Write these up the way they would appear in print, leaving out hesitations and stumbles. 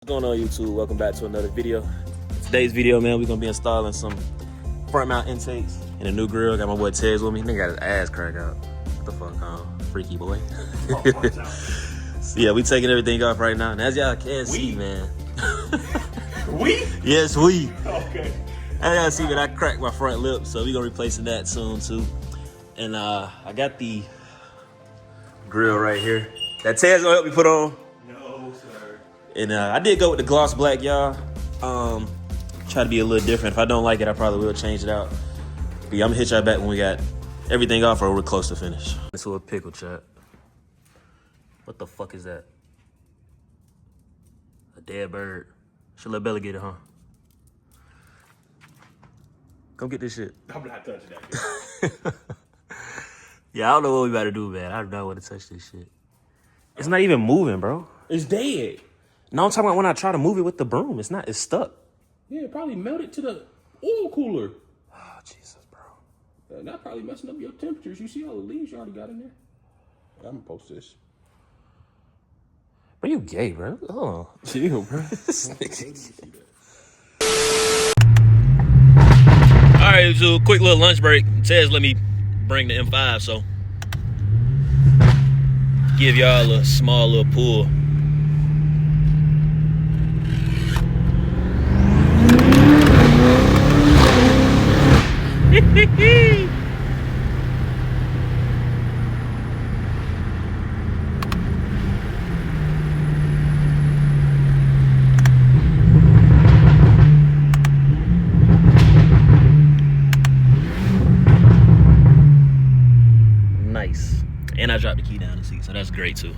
going on, YouTube? Welcome back to another video. Today's video, man, we're gonna be installing some front mount intakes in a new grill. Got my boy Tez with me. Nigga got his ass crack out. What the fuck, freaky boy. So yeah, we taking everything off right now. And as y'all can see, man. We? Yes, we. Okay. As y'all see, man, I cracked my front lip, so we gonna replacing that soon too. And I got the grill right here that Tez gonna help me put on. No, sir. And I did go with the gloss black, y'all. Try to be a little different. If I don't like it, I probably will change it out. But yeah, I'm gonna hit y'all back when we got everything off or we're close to finish. Let's do a pickle chat. What the fuck is that? A dead bird. Should let Bella get it, huh? Come get this shit. I'm not touching that. Yeah, I don't know what we about to do, man. I do not want to touch this shit. It's not even moving, bro. It's dead. No, I'm talking about when I try to move it with the broom. It's not, it's stuck. Yeah, it probably melted to the oil cooler. Oh, Jesus, bro. That probably messing up your temperatures. You see all the leaves you already got in there? I'm gonna post this. Bro, you gay, bro. Oh, Chill, bro. All right, so a quick little lunch break. Tez let me bring the M5, so give y'all a small little pull. Nice. And I dropped the key down the seat, so that's great too.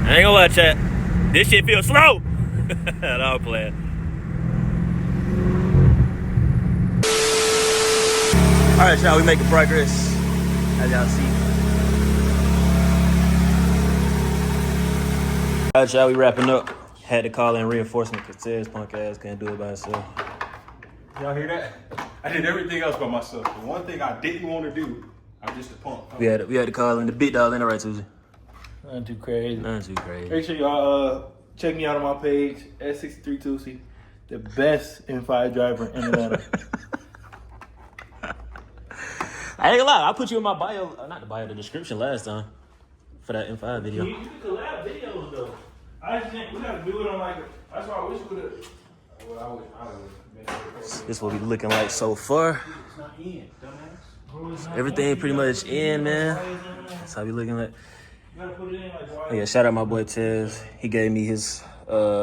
I ain't gonna lie, chat. This shit feels slow. I'm playing. All right, y'all, we making progress, as y'all see. All right, y'all, we wrapping up. Had to call in reinforcement because Ted's punk ass can't do it by himself. Y'all hear that? I did everything else by myself. The one thing I didn't want to do, I'm just a punk. We had to call in the big dog in the right, Tuesday. Nothing too crazy. Nothing too crazy. Make sure y'all check me out on my page, S63 Tusi, the best M5 driver in Atlanta. I ain't gonna lie, I put you in my bio, not the bio, the description last time for that M5 video. You can collab videos though. I just think we gotta do it on like. That's why I wish we would have. Well, I would. This what we looking like so far. It's not in, dumbass. Everything pretty much in, man. That's how we looking like. You gotta put it in like why? Oh, yeah, shout out my boy Tez. He gave me his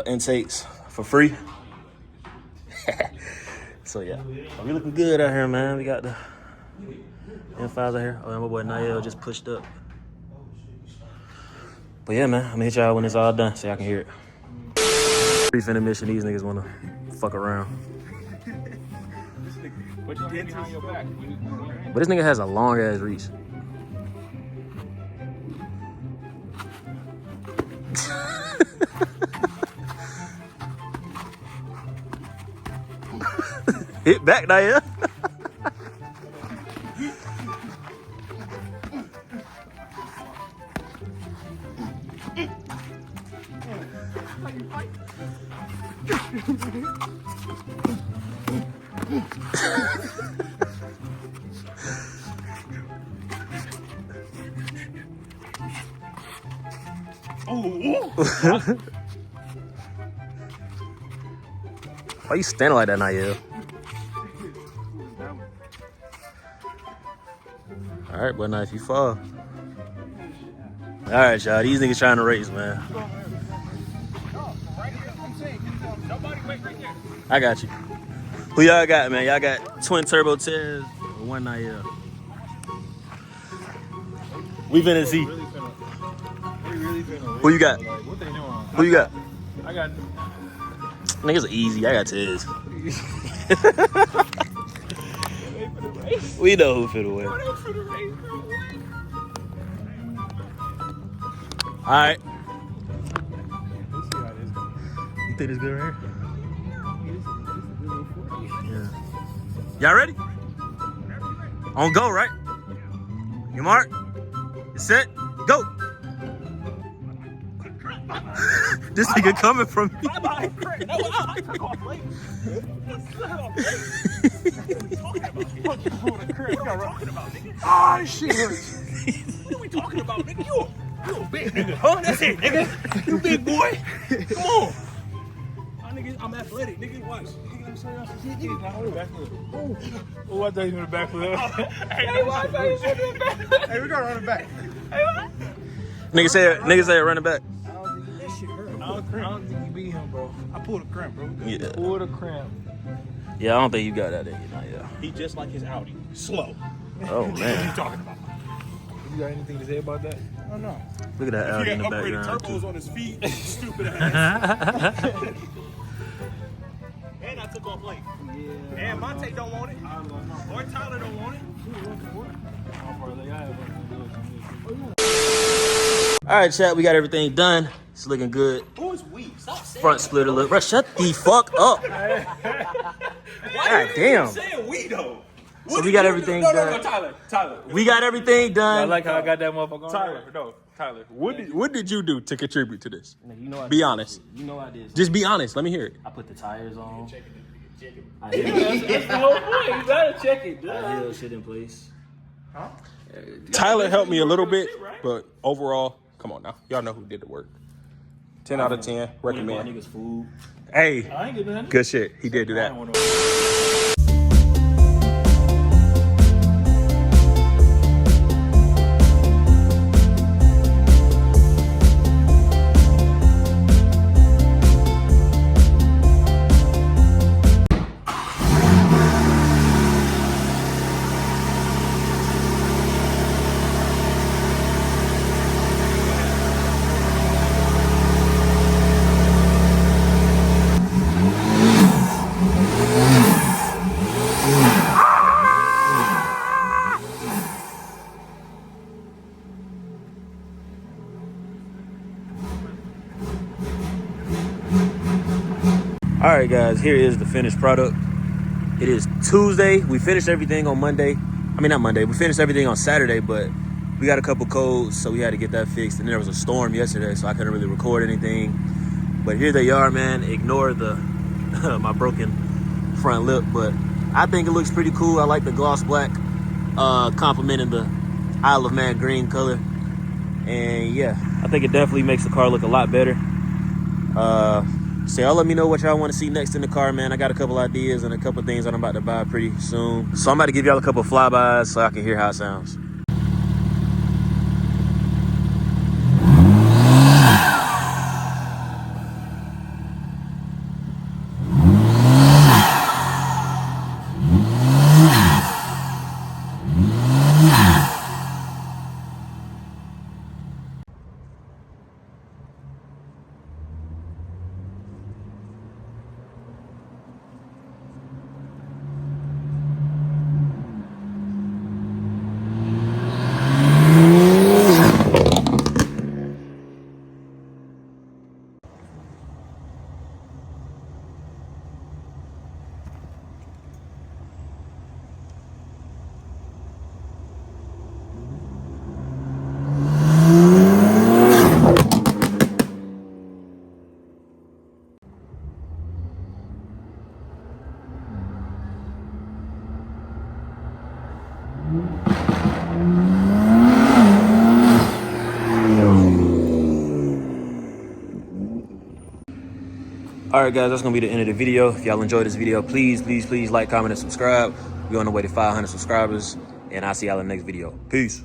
intakes for free. So yeah, we looking good out here, man. We got the M5s out here. Oh, and my boy Niall just pushed up. But yeah, man, I'm gonna hit y'all when it's all done so y'all can hear it. Brief intermission, these niggas wanna fuck around. But you did on your back. But this nigga has a long ass reach. Hit back, Naya. Why you standing like that, Naya? All right, but now if you fall. All right, y'all. These niggas trying to race, man. I got you. Who y'all got, man? Y'all got twin turbo Tez or one Naya? We finna see. Who you got? What they doing? Who you got? I got Niggas easy. I got Tez. We know who finna win. All right. Let's see how this goes. You think it's good right here? Yeah. Y'all ready? On go, right? You mark? You set? Go! This nigga coming from me. Ah, shit hurts. What are we talking about, nigga? You a big nigga, huh? That's it, nigga. You big boy. Come on. My nigga, I'm athletic, nigga. Watch. Nigga, I'm sorry, Oh, I thought you were the backflip. Hey, why I thought you said that? Hey, we gotta run it back. Nigga say running back. That shit hurt. I don't think you beat him, bro. I pulled a cramp, bro. Yeah. Pulled a cramp. Yeah, I don't think you got that in you know, yeah. He just like his Audi. Slow. Oh What are man. you talking about? You got anything to say about that? I don't know. Look at that He Audi in got the upgraded background turbos too. on his feet. Stupid ass. And I took off late. Yeah. And Monte don't want it. Or Tyler don't want it. All right, chat, we got everything done. It's looking good. Who is we? Stop saying Front splitter look. Bro, shut the fuck up. Why God damn. saying we though? So we got everything No, done. Tyler. We got everything I done. like how I got that motherfucker on. Tyler. What did you do to contribute to this? You know I Be did honest. shit. You know I did. Just be honest. Let me hear it. I put the tires on. That's the whole point. You gotta check it, dude. I held shit in place. Tyler helped me a little bit, but overall, come on now. Y'all know who did the work. 10 out of 10. Recommend. Niggas food. Hey, I ain't getting nothing. good shit. He did do that. All right, guys, here is the finished product. It is Tuesday. We finished everything on Monday. I mean, not Monday. We finished everything on Saturday, but we got a couple codes, so we had to get that fixed. And there was a storm yesterday, so I couldn't really record anything. But here they are, man. Ignore the my broken front lip, but I think it looks pretty cool. I like the gloss black, complementing the Isle of Man green color. And yeah, I think it definitely makes the car look a lot better. So y'all let me know what y'all want to see next in the car, man. I got a couple ideas and a couple things that I'm about to buy pretty soon. So I'm about to give y'all a couple flybys so I can hear how it sounds. All right, guys, that's gonna be the end of the video. If y'all enjoyed this video, please like, comment, and subscribe. We're on the way to 500 subscribers, and I'll see y'all in the next video. Peace.